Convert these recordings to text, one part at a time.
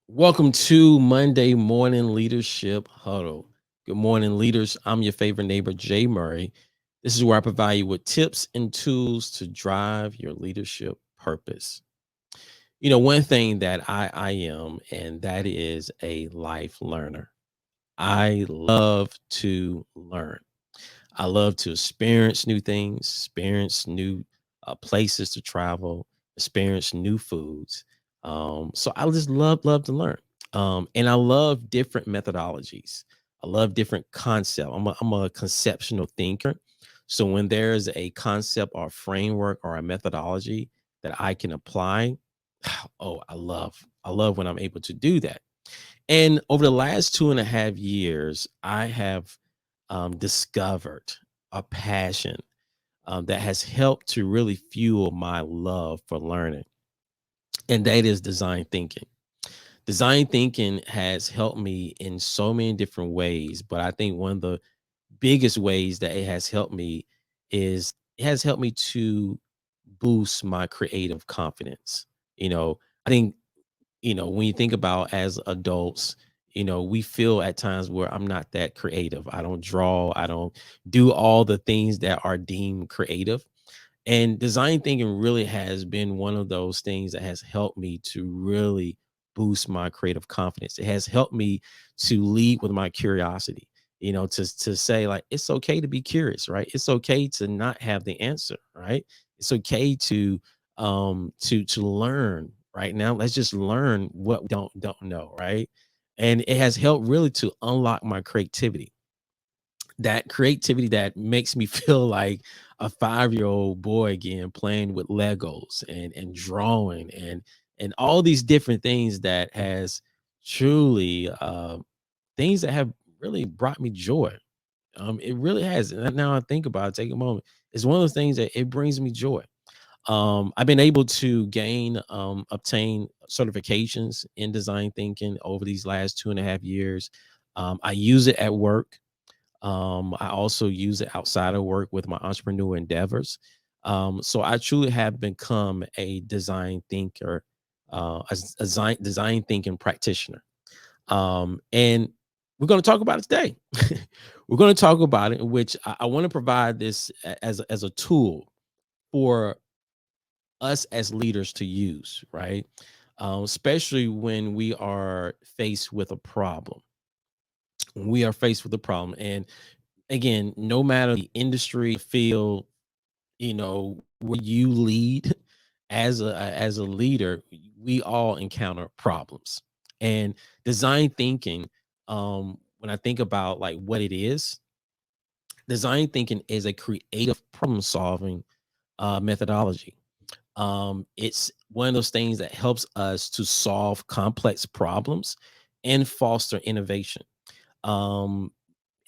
Welcome to Monday Morning Leadership Huddle. Good morning, leaders. I'm your favorite neighbor, Jay Murray. This is where I provide you with tips and tools to drive your leadership purpose. One thing that I am, and that is a life learner. I love to learn. I love to experience new things, experience new places to travel, experience new foods. So I just love to learn, and I love different methodologies. I love different concept. I'm a conceptual thinker. So when there's a concept or framework or a methodology that I can apply, oh, I love when I'm able to do that. And over the last 2.5 years, I have discovered a passion that has helped to really fuel my love for learning, and that is design thinking. Design thinking has helped me in so many different ways, but I think one of the biggest ways that it has helped me is it has helped me to boost my creative confidence. I think when you think about as adults, we feel at times where I'm not that creative. I don't draw, I don't do all the things that are deemed creative. And design thinking really has been one of those things that has helped me to really boost my creative confidence. It has helped me to lead with my curiosity, to say like it's okay to be curious, right? It's okay to not have the answer, right? It's okay to learn. Right now, let's just learn what we don't know, right? And it has helped really to unlock my creativity, that creativity that makes me feel like a 5-year-old boy again, playing with Legos and drawing and all these different things that has truly things that have really brought me joy. It really has. And now I think about it, take a moment. It's one of those things that it brings me joy. I've been able to obtain certifications in design thinking over these last 2.5 years. I use it at work. I also use it outside of work with my entrepreneur endeavors. So I truly have become a design thinker, a design thinking practitioner. And we're going to talk about it today. We're going to talk about it, in which I want to provide this as a tool for us as leaders to use, right? Especially when we are faced with a problem. When we are faced with a problem, and again, no matter the industry, field, where you lead as a leader, we all encounter problems. And design thinking, when I think about like what it is, design thinking is a creative problem solving methodology. It's one of those things that helps us to solve complex problems and foster innovation. Um,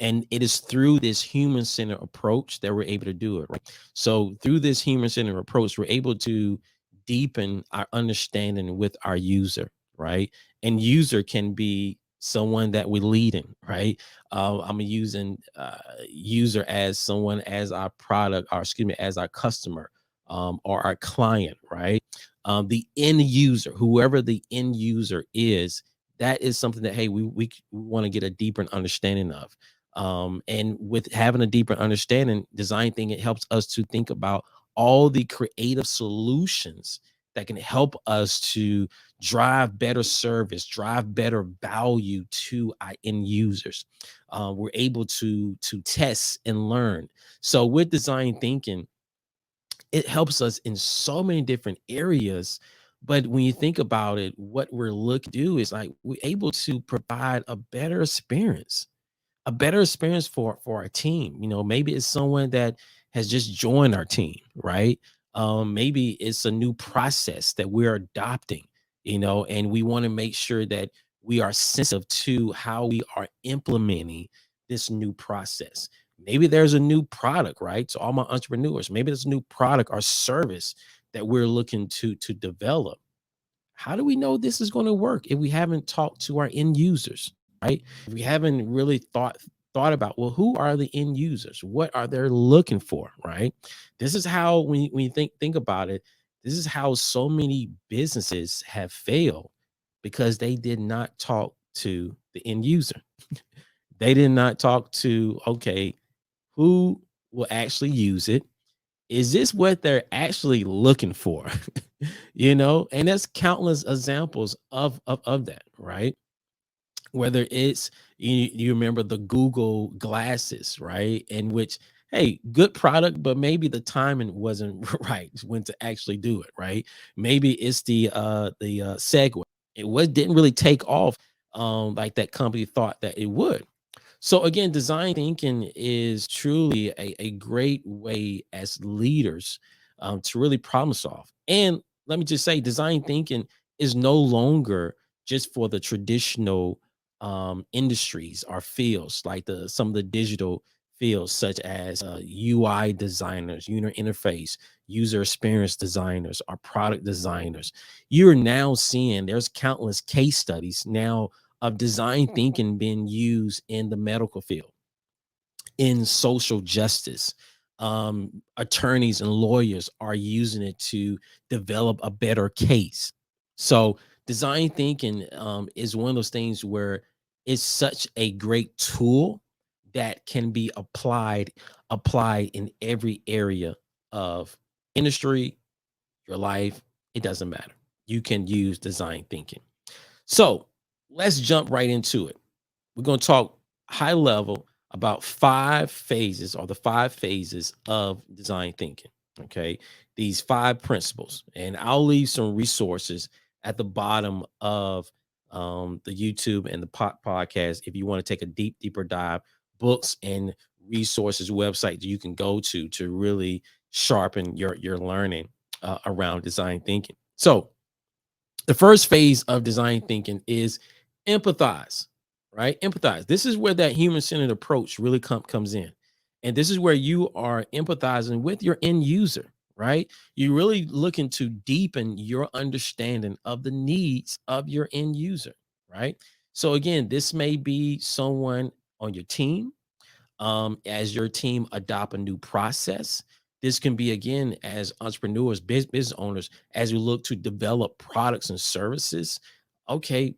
and it is through this human-centered approach that we're able to do it, right? So through this human-centered approach, we're able to deepen our understanding with our user, right? And user can be someone that we're leading, right? I'm using user as someone as our product, or excuse me, as our customer, or our client, right? The end user, whoever the end user is, that is something that, hey, we want to get a deeper understanding of. And with having a deeper understanding, design thinking, it helps us to think about all the creative solutions that can help us to drive better service, drive better value to our end users. We're able to test and learn. So with design thinking, it helps us in so many different areas. But when you think about it, what we're looking to do is like we're able to provide a better experience for our team. Maybe it's someone that has just joined our team, right? Maybe it's a new process that we're adopting, and we want to make sure that we are sensitive to how we are implementing this new process. Maybe there's a new product, right? So all my entrepreneurs, maybe there's a new product or service that we're looking to develop. How do we know this is going to work if we haven't talked to our end users, right? If we haven't really thought about, well, who are the end users? What are they looking for, right? This is how, when you think about it, this is how so many businesses have failed, because they did not talk to the end user. They did not talk to, okay, who will actually use it? Is this what they're actually looking for? And there's countless examples of that, right? Whether it's you remember the Google glasses, right? In which, hey, good product, but maybe the timing wasn't right when to actually do it, right? Maybe it's the Segway. It was didn't really take off like that company thought that it would. So again, design thinking is truly a great way as leaders to really problem solve. And let me just say, design thinking is no longer just for the traditional industries or fields, like the some of the digital fields, such as UI designers, user interface, user experience designers, or product designers. You're now seeing there's countless case studies now of design thinking being used in the medical field, in social justice. Attorneys and lawyers are using it to develop a better case. So, design thinking is one of those things where it's such a great tool that can be applied in every area of industry, your life. It doesn't matter. You can use design thinking. So, let's jump right into it. We're going to talk high level about five phases, or the five phases of design thinking. Okay. These five principles. And I'll leave some resources at the bottom of the YouTube and the podcast if you want to take a deeper dive, books and resources, website that you can go to really sharpen your learning around design thinking. So, the first phase of design thinking is empathize, right? Empathize. This is where that human centered approach really comes in. And this is where you are empathizing with your end user, right? You're really looking to deepen your understanding of the needs of your end user, right? So, again, this may be someone on your team. As your team adopt a new process, this can be, again, as entrepreneurs, business owners, as we look to develop products and services. Okay,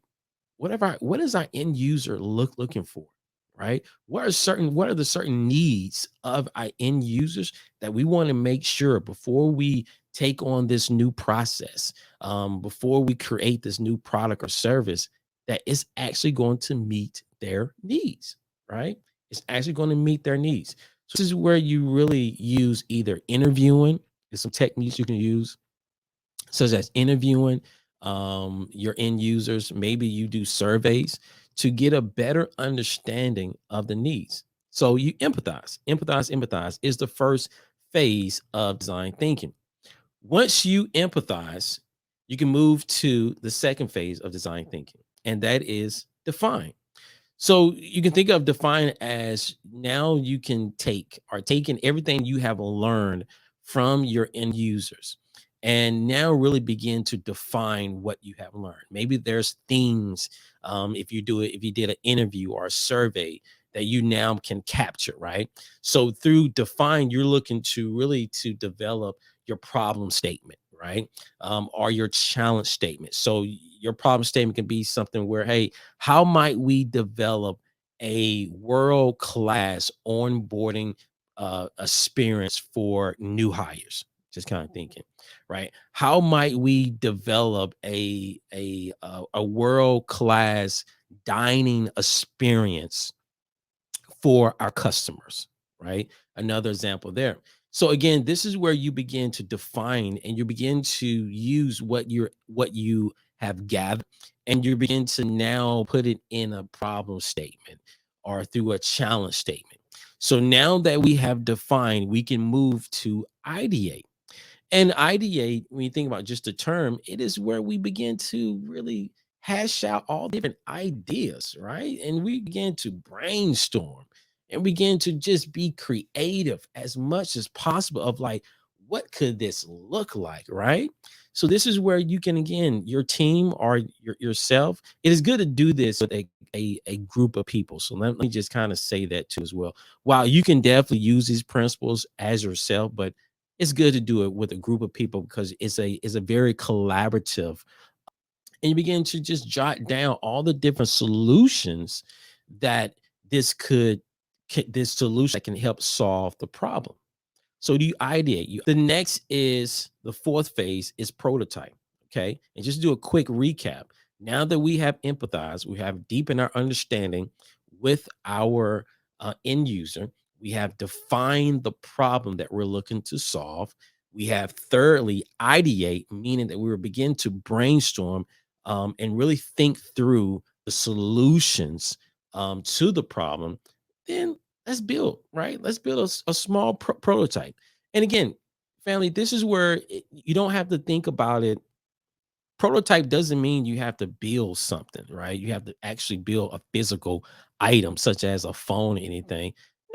what is our end user looking for, right? What are the certain needs of our end users that we want to make sure before we take on this new process, before we create this new product or service, that is actually going to meet their needs, right? It's actually going to meet their needs. So this is where you really use either interviewing. There's some techniques you can use, such as interviewing your end users. Maybe you do surveys to get a better understanding of the needs. So you empathize is the first phase of design thinking. Once you empathize, you can move to the second phase of design thinking, and that is define. So you can think of define as, now you can taking everything you have learned from your end users and now really begin to define what you have learned. Maybe there's things, if you did an interview or a survey, that you now can capture, right? So through define, you're looking to really to develop your problem statement, right? Or your challenge statement. So your problem statement can be something where, hey, how might we develop a world class onboarding experience for new hires? Just kind of thinking, right? How might we develop a world class dining experience for our customers, right? Another example there. So again, this is where you begin to define and you begin to use what you have gathered, and you begin to now put it in a problem statement or through a challenge statement. So now that we have defined, we can move to ideate. And ideate, when you think about just the term, it is where we begin to really hash out all different ideas, right? And we begin to brainstorm and begin to just be creative as much as possible of like, what could this look like, right? So this is where you can, again, your team or yourself, it is good to do this with a group of people. So let me just kind of say that too as well. While you can definitely use these principles as yourself, but it's good to do it with a group of people because it's a very collaborative and you begin to just jot down all the different solutions that this solution that can help solve the problem. So do you ideate? The next is the fourth phase is prototype. Okay. And just do a quick recap. Now that we have empathized, we have deepened our understanding with our end user, we have defined the problem that we're looking to solve. We have thirdly ideate, meaning that we will begin to brainstorm and really think through the solutions to the problem. Then let's build, right? Let's build a small prototype. And again, family, this is where you don't have to think about it. Prototype doesn't mean you have to build something, right? You have to actually build a physical item such as a phone or anything.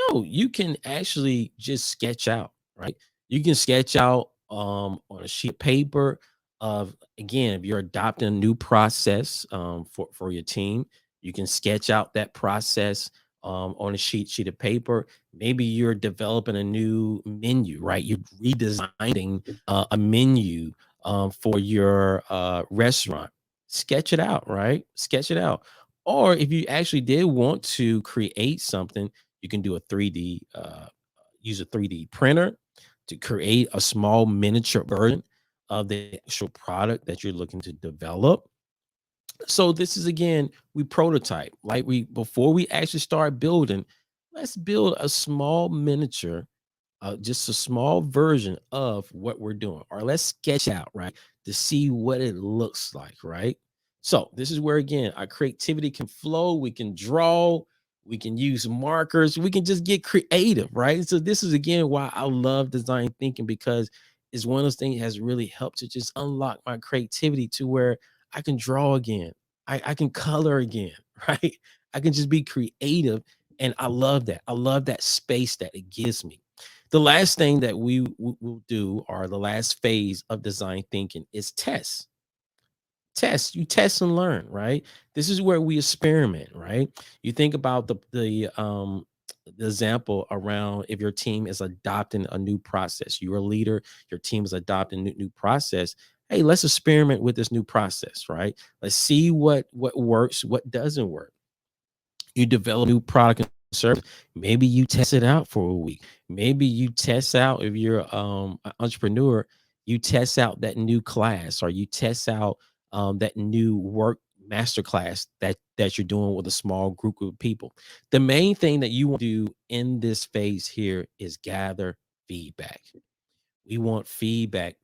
No, you can actually just sketch out, right? You can sketch out on a sheet of paper of, again, if you're adopting a new process for your team, you can sketch out that process on a sheet of paper. Maybe you're developing a new menu, right? You're redesigning a menu for your restaurant. Sketch it out, right? Sketch it out. Or if you actually did want to create something, you can do a 3D, use a 3D printer to create a small miniature version of the actual product that you're looking to develop. So this is, again, we prototype. Like, we before we actually start building, let's build a small miniature, just a small version of what we're doing, or let's sketch out, right, to see what it looks like, right? So this is where, again, our creativity can flow. We can draw, we can use markers, we can just get creative, right? So this is, again, why I love design thinking, because it's one of those things that has really helped to just unlock my creativity to where I can draw again, I can color again, right? I can just be creative. And I love that. I love that space that it gives me. The last thing that we will do, or the last phase of design thinking, is test. Test. You test and learn, right? This is where we experiment, right? You think about the example around, if your team is adopting a new process, you're a leader, your team is adopting a new process. Hey, let's experiment with this new process, right? Let's see what works, what doesn't work. You develop a new product and service. Maybe you test it out for a week. Maybe you test out, if you're an entrepreneur, you test out that new class, or you test out that new work master class that you're doing with a small group of people. The main thing that you want to do in this phase here is gather feedback. We want feedback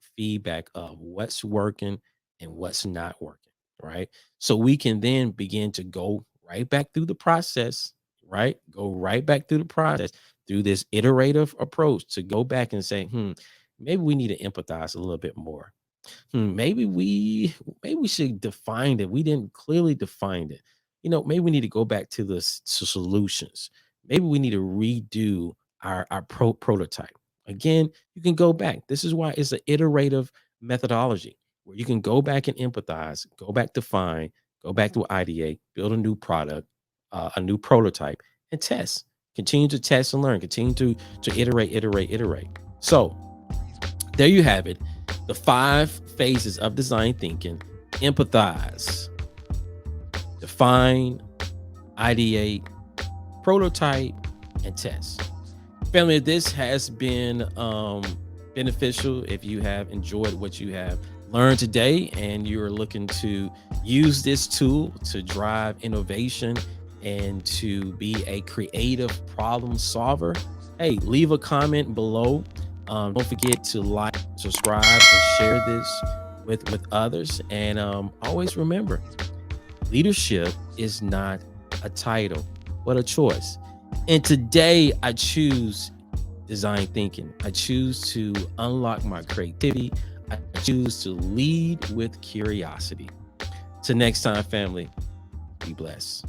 of what's working and what's not working, right? So we can then begin to go right back through the process, right? Go right back through the process through this iterative approach to go back and say, maybe we need to empathize a little bit more. Maybe we should define it. We didn't clearly define it. Maybe we need to go back to to solutions. Maybe we need to redo our prototype. Again, you can go back. This is why it's an iterative methodology, where you can go back and empathize, go back to find, go back to ideate, build a new product, a new prototype, and test. Continue to test and learn. Continue to iterate. So there you have it. The 5 phases of design thinking: empathize, define, ideate, prototype, and test. Family, if this has been beneficial, if you have enjoyed what you have learned today and you're looking to use this tool to drive innovation and to be a creative problem solver, hey, leave a comment below. Don't forget to like, subscribe, and share this with others. And always remember, leadership is not a title, but a choice. And today I choose design thinking. I choose to unlock my creativity. I choose to lead with curiosity. Till next time, family, be blessed.